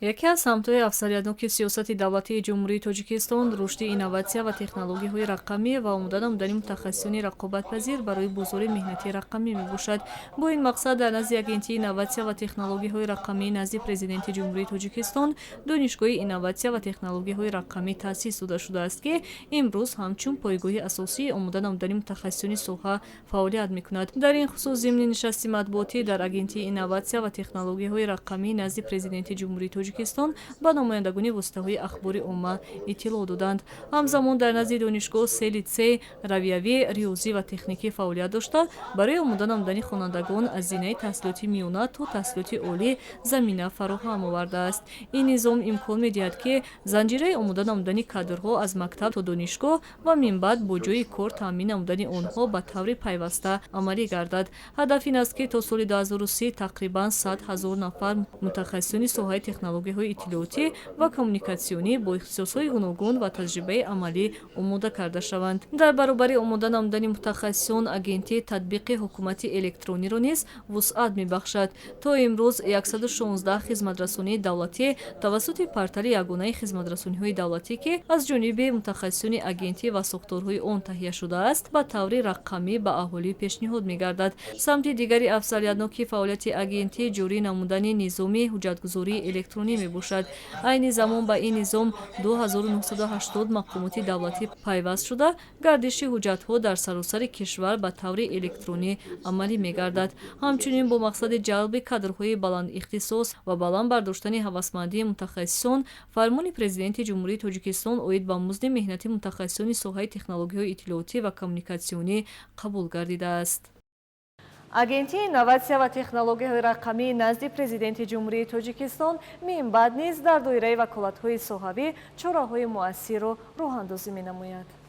яке аз ҳамтои афсариятноки сиёсати давлатии ҷумҳурии Тоҷикистон рушди инноватсия ва технологияҳои рақамӣ ва омода намудани мутахассисони рақобатпазир барои бозори меҳнати рақамӣ мебошад. Бо ин мақсад дар назди агентии инноватсия ва технологияҳои рақамӣ назди президенти ҷумҳурии Тоҷикистон донишгоҳи инноватсия ва технологияҳои рақамӣ таъсис дода шудааст, ки имрӯз ҳамчун пойгоҳи асосии омода намудани мутахассисони соҳа фаъолият мекунад. Дар ин хусус зимни нишасти матбуотӣ дар агентии инноватсия ва технологияҳои рақамӣ назди президенти ҷумҳурии Тоҷикистон ба намояндагони воситаҳои ахбори умма иттилоъ доданд. Ҳамзамон дар назди донишгоҳ се литсей равиявӣ, риёзӣ ва техникӣ фаъолият дошта, барои омода намудани хонандагон аз зинаи таҳсилоти миёна то таҳсилоти олӣ замина фароҳам овардааст. Ин низом имкон медиҳад, ки занҷираи омода намудани кадрҳо аз мактаб то донишгоҳ ва минбаъд бо ҷойи кор таъмин намудани онҳо ба таври пайваста амалӣ гардад. Ҳадаф ин аст, ки то соли 2030 тақрибан 100 000 нафар мутахассисони соҳаи технологияҳои иттилоотӣ ва коммуникатсионӣ бо ихтисосҳои гуногун ва таҷрибаи амалӣ омода карда шаванд. Дар баробари омода намудани мутахассисон, агентии татбиқи ҳукумати электрониро низ вусъат мебахшад. То имрӯз 116 хизматрасонии давлатӣ тавассути портали ягонаи хизматрасониҳои давлатӣ, ки аз ҷониби мутахассисони агентӣ ва сохторҳои он таҳия шудааст, ба таври рақамӣ ба аҳолӣ пешниҳод мегардад. Самти дигари афзалиятноки фаъолияти агентӣ ҷорӣ намудани низоми ҳуҷҷатгузории электронӣ мебошад. Айни замон ба ин низом 2980 мақомоти давлатӣ пайваст шуда, гардиши ҳуҷҷатҳо дар саросари кишвар ба таври электронӣ амалӣ мегардад. Ҳамчунин бо мақсади ҷалби кадрҳои баландихтисос ва баландбардоштани ҳавасмандии мутахассисон, фармони президенти ҷумҳурии Тоҷикистон оид ба музди меҳнати мутахассисони соҳаи технологияҳои иттилоотӣ ва коммуникатсионӣ қабул гардидааст. Агентии инноватсия ва технологияҳои рақамӣ назди президенти ҷумҳурии Тоҷикистон минбаъд низ дар доираи ваколатҳои соҳавӣ чораҳои муассирро роҳандозӣ менамояд.